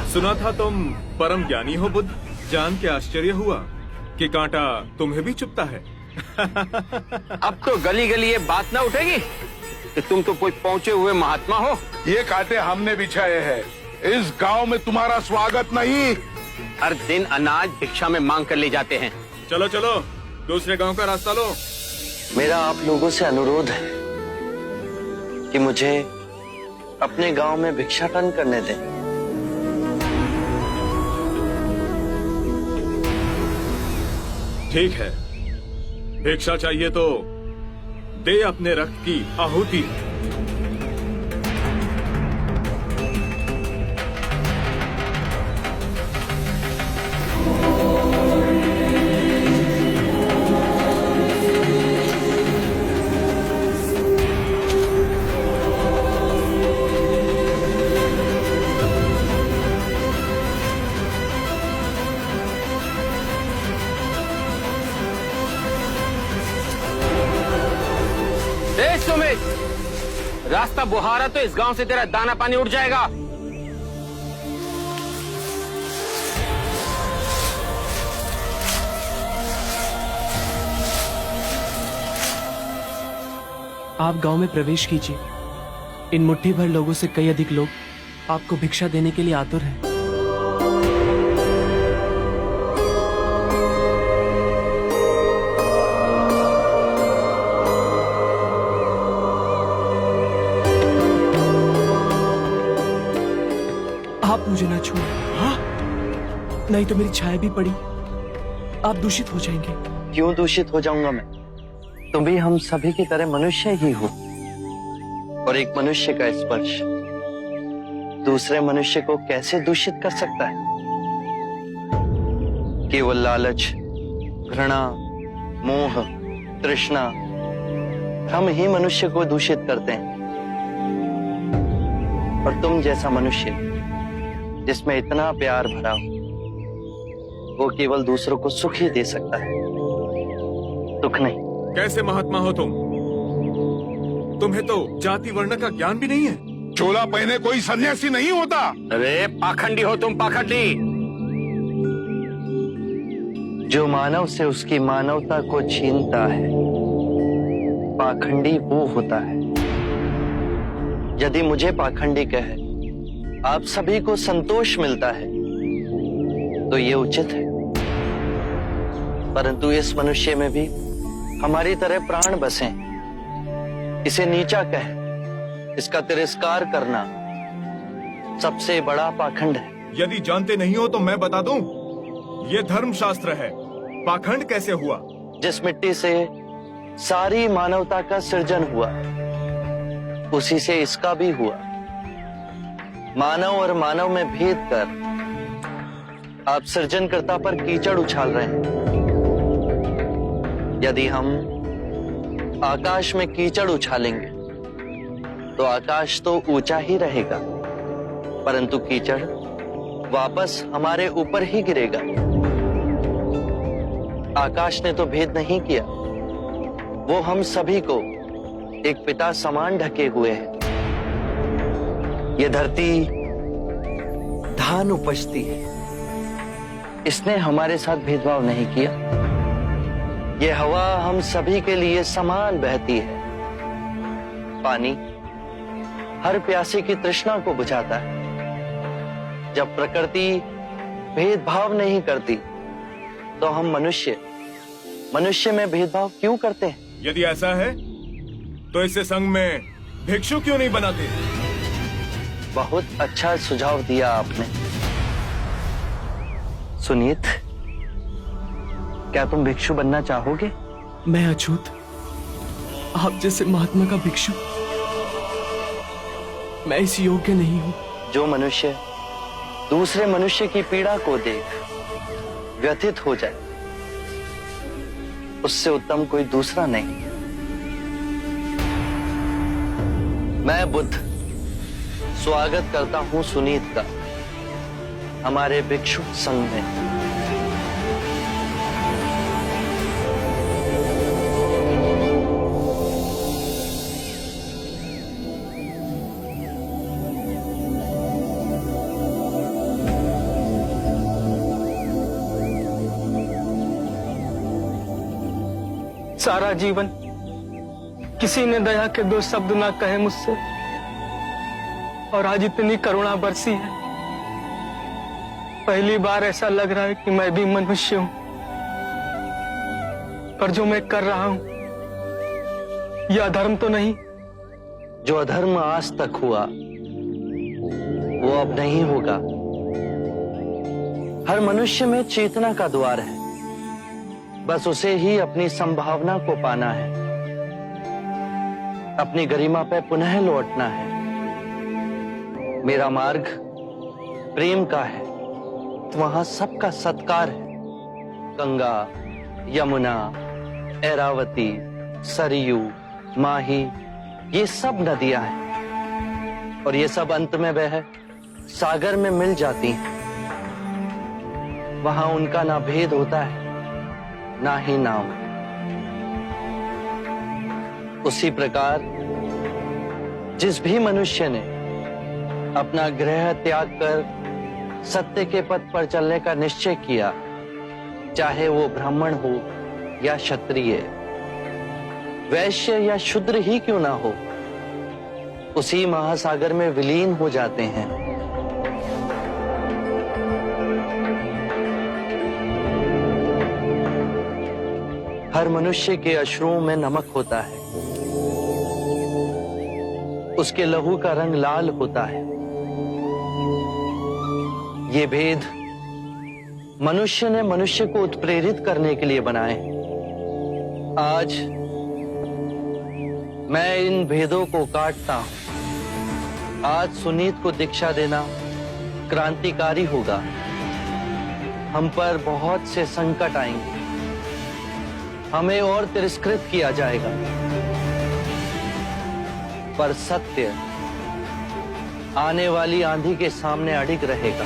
सुना था तुम परम ज्ञानी हो बुद्ध। जान के आश्चर्य हुआ कि कांटा तुम्हें भी चुभता है। अब तो गली गली ये बात ना उठेगी कि तुम तो कोई पहुंचे हुए महात्मा हो। ये कांटे हमने बिछाए हैं। इस गांव में तुम्हारा स्वागत नहीं। हर दिन अनाज भिक्षा में मांग कर ले जाते हैं। चलो चलो, दूसरे गांव का रास्ता लो। मेरा आप लोगों से अनुरोध है कि मुझे अपने गांव में भिक्षाटन करने दें। ठीक है, भिक्षा चाहिए तो दे अपने रक्त की आहुति। सुमित, रास्ता बुहारा तो इस गांव से तेरा दाना पानी उड़ जाएगा। आप गांव में प्रवेश कीजिए। इन मुट्ठी भर लोगों से कई अधिक लोग आपको भिक्षा देने के लिए आतुर हैं। आप मुझे ना छूएं। हाँ? नहीं तो मेरी छाया भी पड़ी, आप दूषित हो जाएंगे। क्यों दूषित हो जाऊंगा मैं? तुम भी हम सभी की तरह मनुष्य ही हो, और एक मनुष्य का स्पर्श दूसरे मनुष्य को कैसे दूषित कर सकता है? केवल लालच, घृणा, मोह, तृष्णा, हम ही मनुष्य को दूषित करते हैं। और तुम जैसा मनुष्य जिसमें इतना प्यार भरा हो, वो केवल दूसरों को सुख ही दे सकता है, दुख नहीं। कैसे महात्मा हो तुम? तुम्हें तो जाति वर्ण का ज्ञान भी नहीं है। चोला पहने कोई सन्यासी नहीं होता। अरे पाखंडी हो तुम, पाखंडी। जो मानव से उसकी मानवता को छीनता है, पाखंडी वो होता है। यदि मुझे पाखंडी कहे आप सभी को संतोष मिलता है तो ये उचित है, परंतु इस मनुष्य में भी हमारी तरह प्राण बसे। इसे नीचा कहे, इसका तिरस्कार करना सबसे बड़ा पाखंड है। यदि जानते नहीं हो तो मैं बता दूं, ये धर्मशास्त्र है। पाखंड कैसे हुआ? जिस मिट्टी से सारी मानवता का सृजन हुआ, उसी से इसका भी हुआ। मानव और मानव में भेद कर आप सृजनकर्ता पर कीचड़ उछाल रहे हैं। यदि हम आकाश में कीचड़ उछालेंगे तो आकाश तो ऊंचा ही रहेगा, परंतु कीचड़ वापस हमारे ऊपर ही गिरेगा। आकाश ने तो भेद नहीं किया, वो हम सभी को एक पिता समान ढके हुए है। ये धरती धान उपजती है, इसने हमारे साथ भेदभाव नहीं किया। ये हवा हम सभी के लिए समान बहती है। पानी हर प्यासे की तृष्णा को बुझाता है। जब प्रकृति भेदभाव नहीं करती तो हम मनुष्य में भेदभाव क्यों करते हैं? यदि ऐसा है तो इसे संघ में भिक्षु क्यों नहीं बनाते? बहुत अच्छा सुझाव दिया आपने। सुनीत, क्या तुम भिक्षु बनना चाहोगे? मैं अछूत, आप जैसे महात्मा का भिक्षु मैं इस योग्य नहीं हूं। जो मनुष्य दूसरे मनुष्य की पीड़ा को देख व्यथित हो जाए, उससे उत्तम कोई दूसरा नहीं। मैं बुद्ध स्वागत करता हूं सुनीत का हमारे भिक्षु संघ में। सारा जीवन किसी ने दया के दो शब्द ना कहे मुझसे, और आज इतनी करुणा बरसी है। पहली बार ऐसा लग रहा है कि मैं भी मनुष्य हूं, पर जो मैं कर रहा हूं यह अधर्म तो नहीं? जो अधर्म आज तक हुआ वो अब नहीं होगा। हर मनुष्य में चेतना का द्वार है, बस उसे ही अपनी संभावना को पाना है, अपनी गरिमा पे पुनः लौटना है। मेरा मार्ग प्रेम का है, तो वहां सबका सत्कार है। गंगा, यमुना, ऐरावती, सरयू, माही, ये सब नदियां हैं, और ये सब अंत में वह सागर में मिल जाती हैं। वहां उनका ना भेद होता है, ना ही नाम। उसी प्रकार जिस भी मनुष्य ने अपना गृह त्याग कर सत्य के पथ पर चलने का निश्चय किया, चाहे वो ब्राह्मण हो या क्षत्रिय, वैश्य या शूद्र ही क्यों ना हो, उसी महासागर में विलीन हो जाते हैं। हर मनुष्य के अश्रुओं में नमक होता है, उसके लहू का रंग लाल होता है। ये भेद मनुष्य ने मनुष्य को उत्प्रेरित करने के लिए बनाए। आज मैं इन भेदों को काटता हूं। आज सुनीत को दीक्षा देना क्रांतिकारी होगा। हम पर बहुत से संकट आएंगे, हमें और तिरस्कृत किया जाएगा, पर सत्य आने वाली आंधी के सामने अडिग रहेगा।